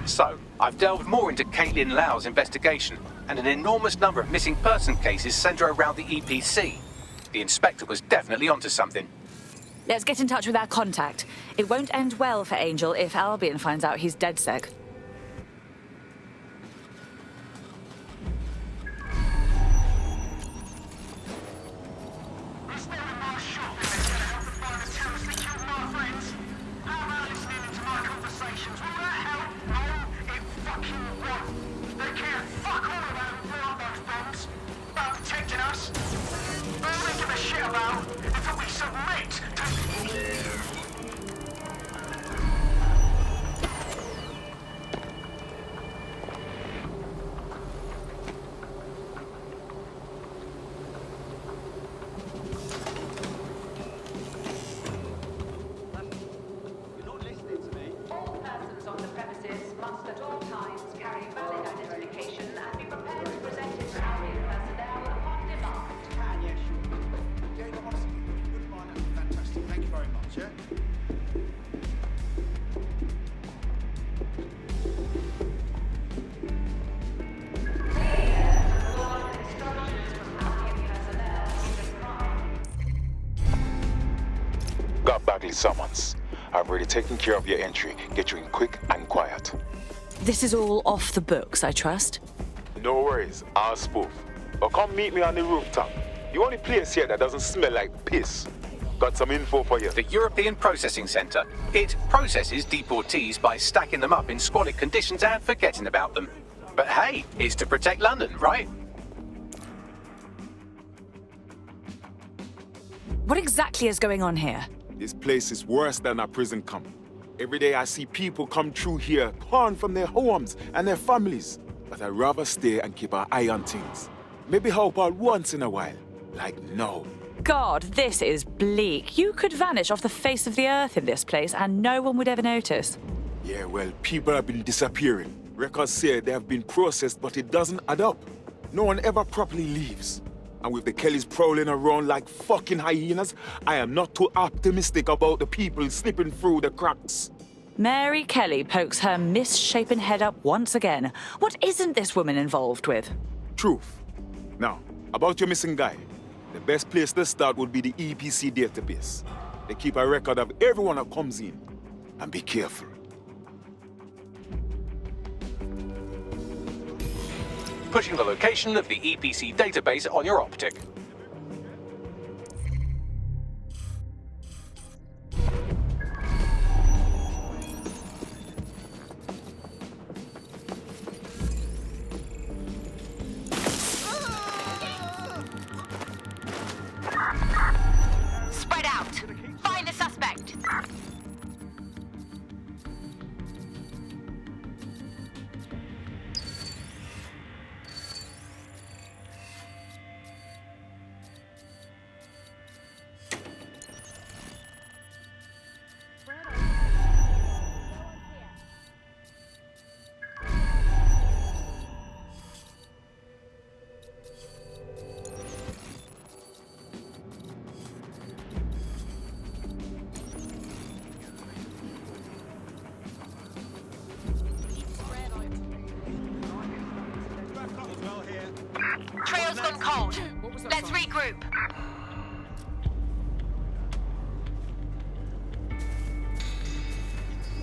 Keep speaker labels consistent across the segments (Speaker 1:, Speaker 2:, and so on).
Speaker 1: So, I've delved more into Caitlin Lau's investigation, and an enormous number of missing person cases centre around the EPC. The inspector was definitely onto something.
Speaker 2: Let's get in touch with our contact. It won't end well for Angel if Albion finds out he's DedSec.
Speaker 3: Summons. I've already taken care of your entry. Get you in quick and quiet.
Speaker 2: This is all off the books, I trust?
Speaker 3: No worries, I'll spoof. Or come meet me on the rooftop. The only place here that doesn't smell like piss. Got some info for you.
Speaker 1: The European Processing Centre. It processes deportees by stacking them up in squalid conditions and forgetting about them. But hey, it's to protect London, right?
Speaker 2: What exactly is going on here?
Speaker 4: This place is worse than a prison camp. Every day I see people come through here, torn from their homes and their families. But I'd rather stay and keep an eye on things. Maybe help out once in a while. Like now.
Speaker 2: God, this is bleak. You could vanish off the face of the earth in this place and no one would ever notice.
Speaker 4: Yeah, well, people have been disappearing. Records say they have been processed, but it doesn't add up. No one ever properly leaves. And with the Kellys prowling around like fucking hyenas, I am not too optimistic about the people slipping through the cracks.
Speaker 2: Mary Kelly pokes her misshapen head up once again. What isn't this woman involved with?
Speaker 4: Truth. Now, about your missing guy. The best place to start would be the EPC database. They keep a record of everyone that comes in. And be careful.
Speaker 1: Pushing the location of the EPC database on your optic.
Speaker 5: Spread out. Find the suspect. Trail's gone cold. Let's regroup.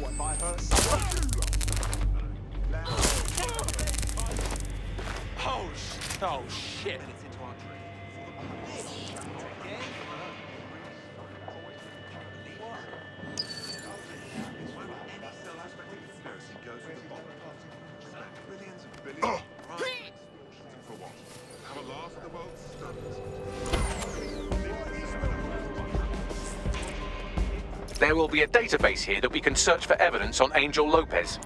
Speaker 6: What, by her? Oh, shit.
Speaker 1: There will be a database here that we can search for evidence on Angel Lopez.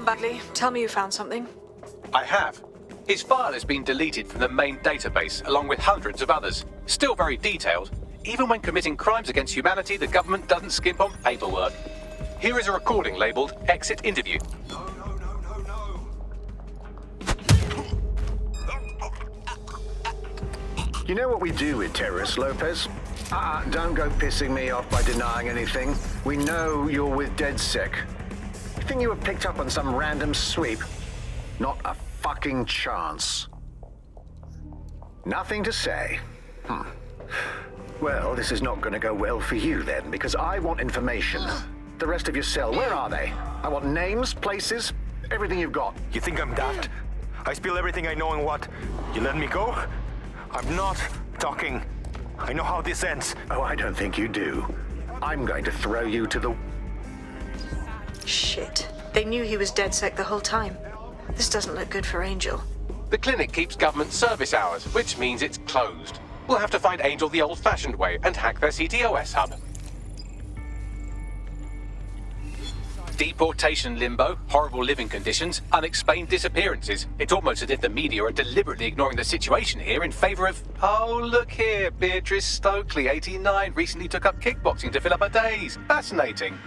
Speaker 7: Bagley. Tell me you found something.
Speaker 1: I have. His file has been deleted from the main database, along with hundreds of others. Still very detailed. Even when committing crimes against humanity, the government doesn't skimp on paperwork. Here is a recording labelled Exit Interview.
Speaker 8: You know what we do with terrorists, Lopez? Don't go pissing me off by denying anything. We know you're with DedSec. You think you were picked up on some random sweep? Not a fucking chance. Nothing to say. Well, this is not going to go well for you then, because I want information. The rest of your cell, where are they? I want names, places, everything you've got.
Speaker 9: You think I'm daft? I spill everything I know and what? You let me go? I'm not talking. I know how this ends.
Speaker 8: Oh, I don't think you do. I'm going to throw you to the...
Speaker 7: Shit. They knew he was DedSec the whole time. This doesn't look good for Angel.
Speaker 1: The clinic keeps government service hours, which means it's closed. We'll have to find Angel the old-fashioned way and hack their CTOS hub. Deportation limbo, horrible living conditions, unexplained disappearances. It's almost as if the media are deliberately ignoring the situation here in favour of... Oh, look here, Beatrice Stokely, 89, recently took up kickboxing to fill up her days. Fascinating.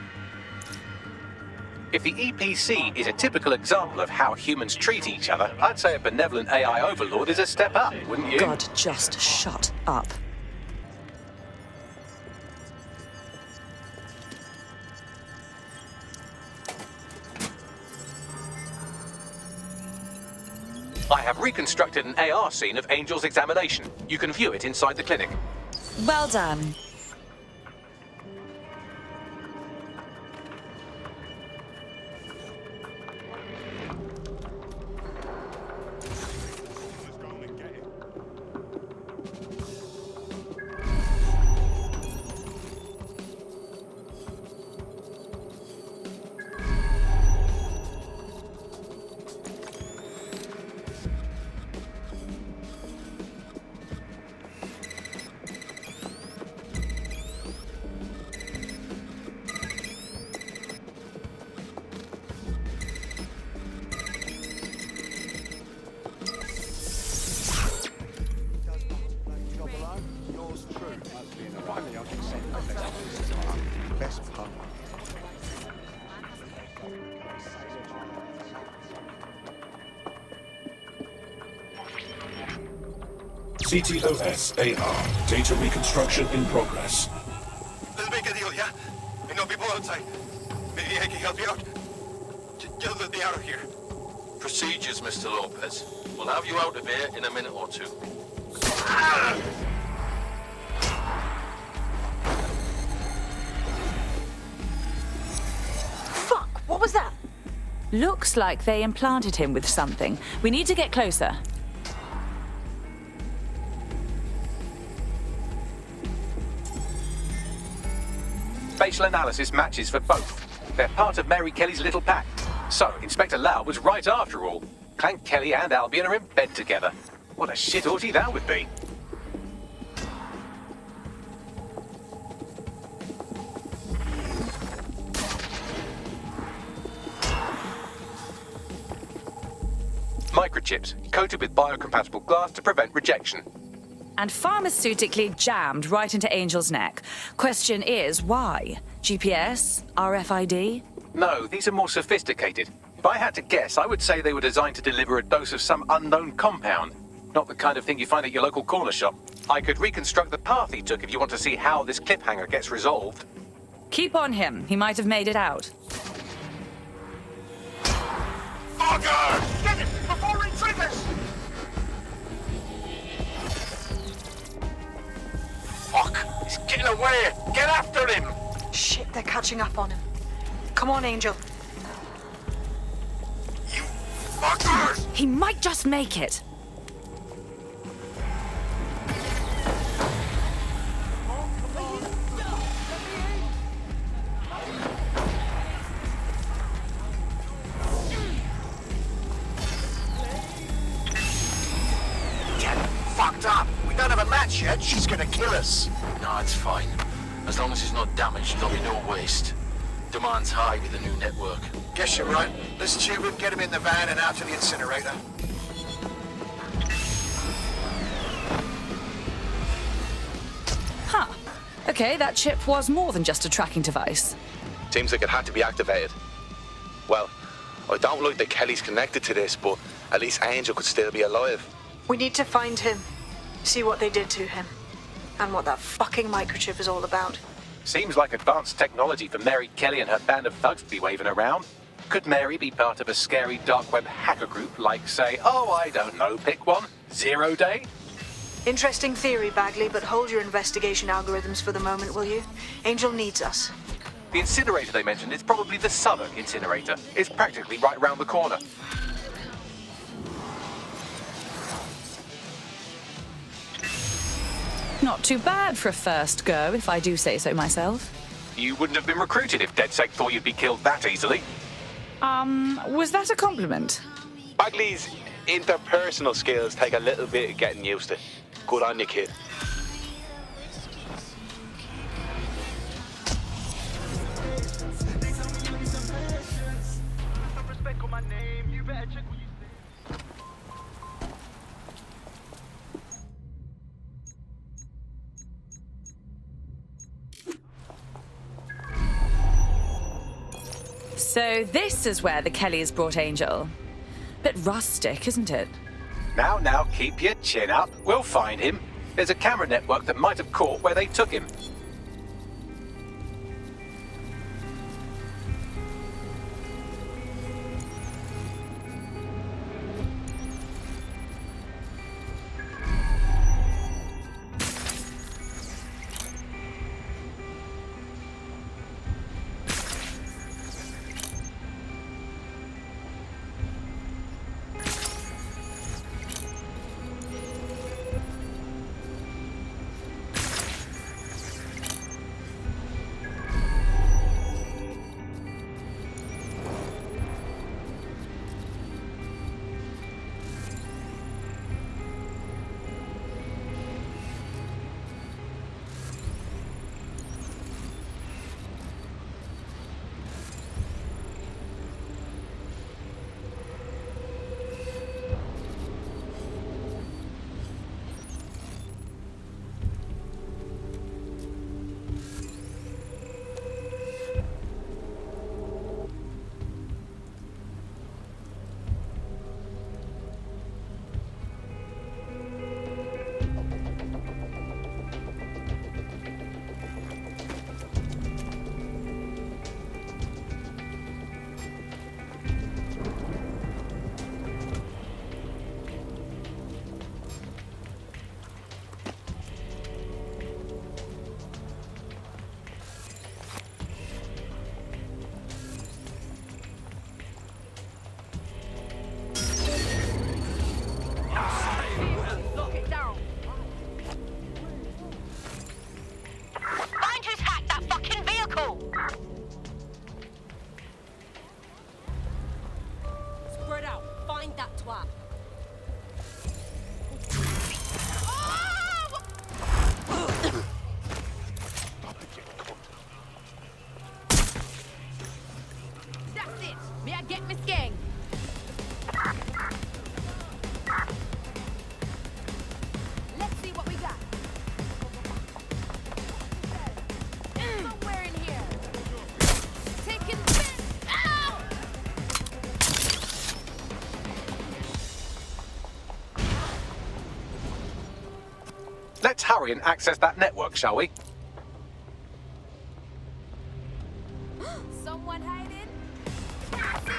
Speaker 1: If the EPC is a typical example of how humans treat each other, I'd say a benevolent AI overlord is a step up, wouldn't you?
Speaker 2: God, just shut up.
Speaker 1: I have reconstructed an AR scene of Angel's examination. You can view it inside the clinic.
Speaker 2: Well done.
Speaker 10: CTOS AR. Data reconstruction in progress.
Speaker 11: Let's make a deal, yeah? I know people outside. Maybe I can help you out. Just let me out of here.
Speaker 12: Procedures, Mr. Lopez. We'll have you out of here in a minute or two.
Speaker 7: Fuck! What was that?
Speaker 2: Looks like they implanted him with something. We need to get closer.
Speaker 1: Facial analysis matches for both. They're part of Mary Kelly's little pack. So, Inspector Lau was right after all. Clank Kelly and Albion are in bed together. What a shit orgy that would be. Microchips, coated with biocompatible glass to prevent rejection.
Speaker 2: And pharmaceutically jammed right into Angel's neck. Question is, why? GPS? RFID?
Speaker 1: No, these are more sophisticated. If I had to guess, I would say they were designed to deliver a dose of some unknown compound. Not the kind of thing you find at your local corner shop. I could reconstruct the path he took if you want to see how this cliffhanger gets resolved.
Speaker 2: Keep on him. He might have made it out.
Speaker 11: Fucker! Get it before he triggers! Fuck! He's getting away! Get after him!
Speaker 7: Shit, they're catching up on him. Come on, Angel.
Speaker 11: You fuckers!
Speaker 2: He might just make it.
Speaker 11: Fucked up! We don't have a match yet. She's gonna kill us.
Speaker 12: No, it's fine. As long as he's not damaged, there'll be no waste. Demand's high with the new network.
Speaker 11: Guess you're right. Let's tube him, get him in the van and out to the incinerator.
Speaker 2: Huh. Okay, that chip was more than just a tracking device.
Speaker 13: Seems like it had to be activated. Well, I don't like that Kelly's connected to this, but at least Angel could still be alive.
Speaker 7: We need to find him, see what they did to him, and what that fucking microchip is all about.
Speaker 1: Seems like advanced technology for Mary Kelly and her band of thugs to be waving around. Could Mary be part of a scary dark web hacker group like, say, oh, I don't know, pick one, Zero Day?
Speaker 7: Interesting theory, Bagley, but hold your investigation algorithms for the moment, will you? Angel needs us.
Speaker 1: The incinerator they mentioned is probably the Southern incinerator. It's practically right around the corner.
Speaker 2: Not too bad for a first go, if I do say so myself.
Speaker 1: You wouldn't have been recruited if DedSec thought you'd be killed that easily.
Speaker 2: Was that a compliment?
Speaker 13: Bagley's interpersonal skills take a little bit of getting used to. Good on you, kid.
Speaker 2: So this is where the Kellys brought Angel. Bit rustic, isn't it?
Speaker 1: Now, keep your chin up. We'll find him. There's a camera network that might have caught where they took him. Let's hurry and access that network, shall we?
Speaker 5: Someone hiding?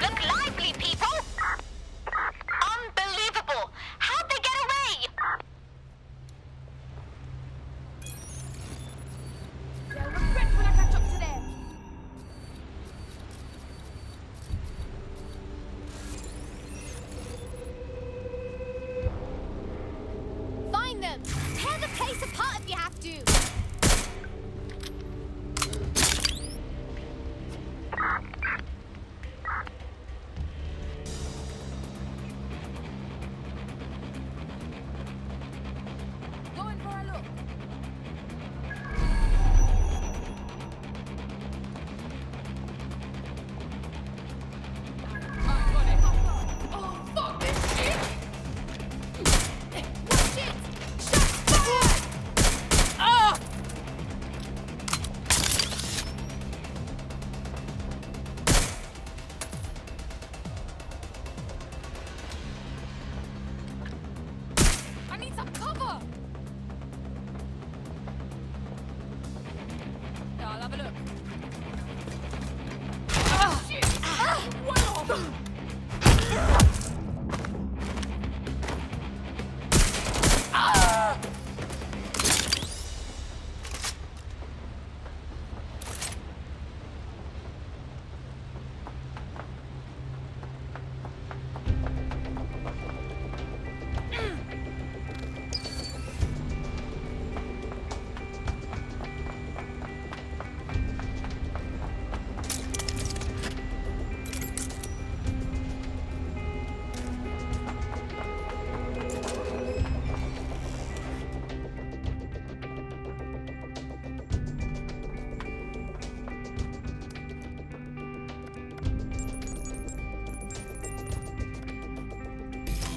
Speaker 5: Look lively, people! Unbelievable! How'd they get away? They'll regret when I catch up to them. Find them! Tear the place apart if you have to! Going for a look.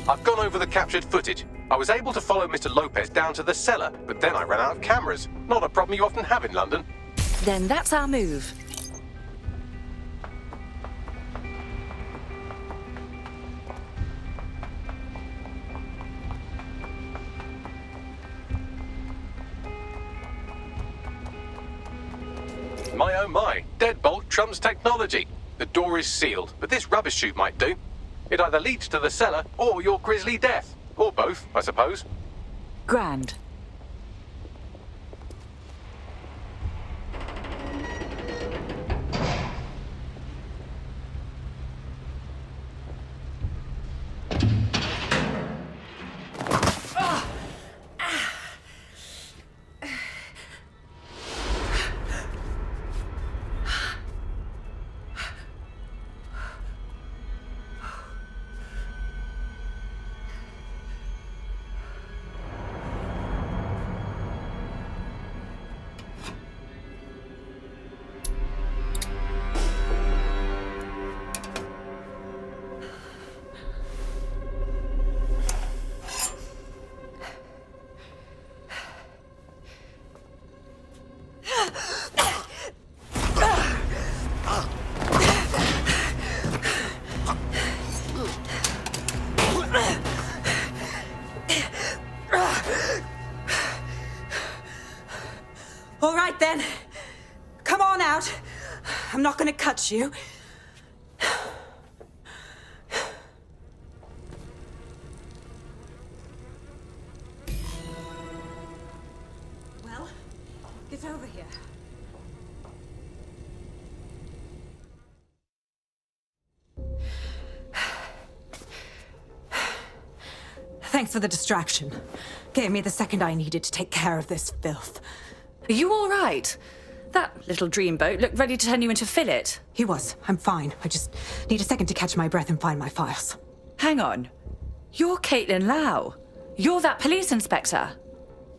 Speaker 1: I've gone over the captured footage. I was able to follow Mr. Lopez down to the cellar, but then I ran out of cameras. Not a problem you often have in London.
Speaker 2: Then that's our move.
Speaker 1: My oh my, deadbolt trumps technology. The door is sealed, but this rubbish chute might do. It either leads to the cellar or your grisly death. Or both, I suppose.
Speaker 2: Grand.
Speaker 14: All right, then. Come on out. I'm not gonna cut you. Well, get over here. Thanks for the distraction. Gave me the second I needed to take care of this filth.
Speaker 2: Are you all right? That little dreamboat looked ready to turn you into fillet.
Speaker 14: He was. I'm fine. I just need a second to catch my breath and find my files.
Speaker 2: Hang on. You're Caitlin Lau. You're that police inspector.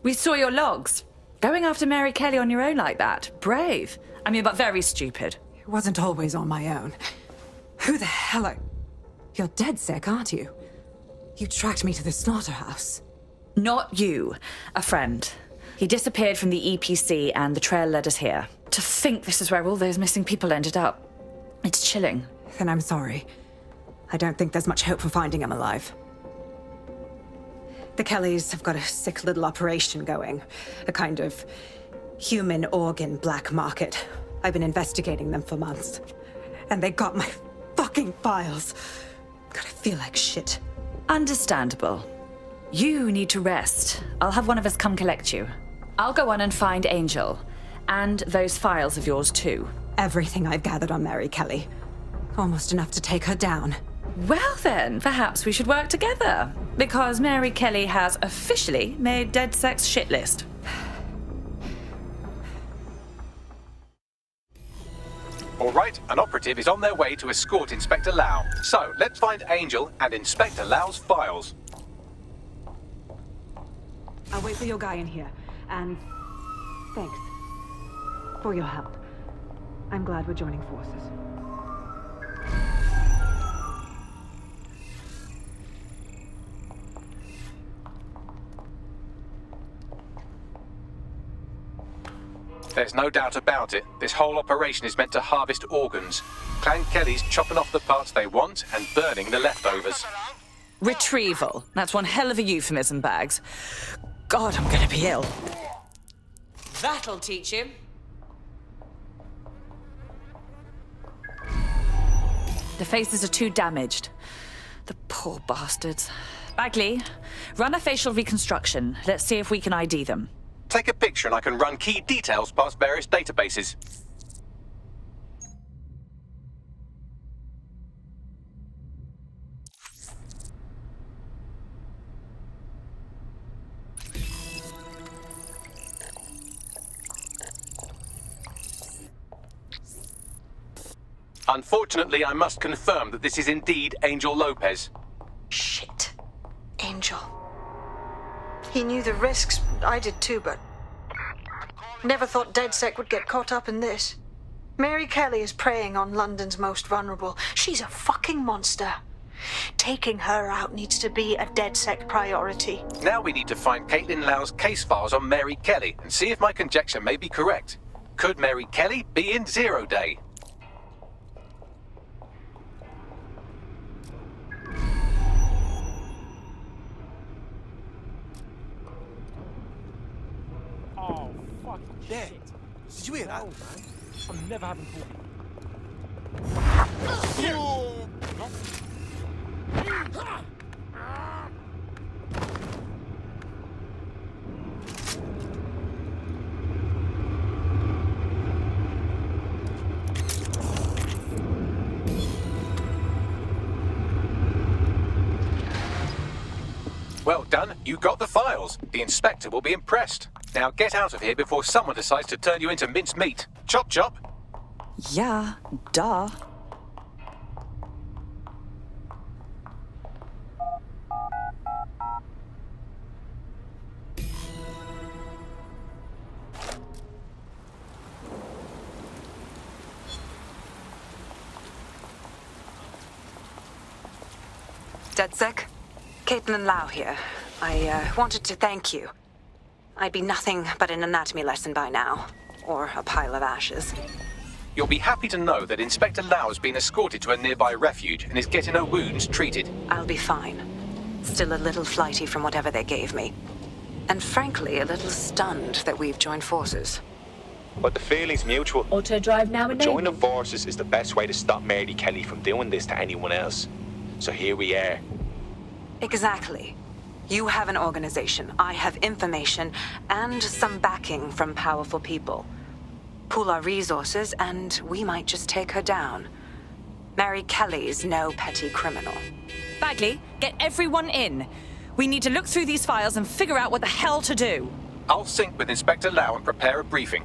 Speaker 2: We saw your logs. Going after Mary Kelly on your own like that. Brave. I mean, but very stupid.
Speaker 14: It wasn't always on my own. Who the hell are... You're dead sick, aren't you? You tracked me to the slaughterhouse.
Speaker 2: Not you. A friend. He disappeared from the EPC and the trail led us here. To think this is where all those missing people ended up. It's chilling.
Speaker 14: Then I'm sorry. I don't think there's much hope for finding him alive. The Kellys have got a sick little operation going. A kind of human organ black market. I've been investigating them for months. And they got my fucking files. God, I feel like shit.
Speaker 2: Understandable. You need to rest. I'll have one of us come collect you. I'll go on and find Angel. And those files of yours too.
Speaker 14: Everything I've gathered on Mary Kelly. Almost enough to take her down.
Speaker 2: Well then, perhaps we should work together. Because Mary Kelly has officially made DedSec's shit list.
Speaker 1: All right, an operative is on their way to escort Inspector Lau. So, let's find Angel and Inspector Lau's files.
Speaker 14: I'll wait for your guy in here. And thanks for your help. I'm glad we're joining forces.
Speaker 1: There's no doubt about it. This whole operation is meant to harvest organs. Clan Kelly's chopping off the parts they want and burning the leftovers.
Speaker 2: Retrieval. That's one hell of a euphemism, Bags. God, I'm gonna be ill. That'll teach you. The faces are too damaged. The poor bastards. Bagley, run a facial reconstruction. Let's see if we can ID them.
Speaker 1: Take a picture and I can run key details past various databases. Unfortunately, I must confirm that this is indeed Angel Lopez.
Speaker 7: Shit. Angel. He knew the risks. I did too, but... Never thought DedSec would get caught up in this. Mary Kelly is preying on London's most vulnerable. She's a fucking monster. Taking her out needs to be a DedSec priority.
Speaker 1: Now we need to find Caitlin Lau's case files on Mary Kelly and see if my conjecture may be correct. Could Mary Kelly be in Zero Day?
Speaker 6: Oh, fuck that. Did you hear that? I'm never having food.
Speaker 1: Well done, you got the files. The inspector will be impressed. Now get out of here before someone decides to turn you into minced meat. Chop chop.
Speaker 2: Yeah, duh.
Speaker 14: DedSec? Caitlin Lau here. I wanted to thank you. I'd be nothing but an anatomy lesson by now. Or a pile of ashes.
Speaker 1: You'll be happy to know that Inspector Lau has been escorted to a nearby refuge and is getting her wounds treated.
Speaker 14: I'll be fine. Still a little flighty from whatever they gave me. And frankly, a little stunned that we've joined forces.
Speaker 15: But the feeling's mutual.
Speaker 16: Auto drive now enabled.
Speaker 15: Joining forces is the best way to stop Mary Kelly from doing this to anyone else. So here we are.
Speaker 14: Exactly. You have an organization, I have information, and some backing from powerful people. Pool our resources, and we might just take her down. Mary Kelly's no petty criminal.
Speaker 2: Bagley, get everyone in. We need to look through these files and figure out what the hell to do.
Speaker 1: I'll sync with Inspector Lau and prepare a briefing.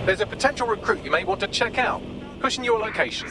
Speaker 1: There's a potential recruit you may want to check out. Pushing your location.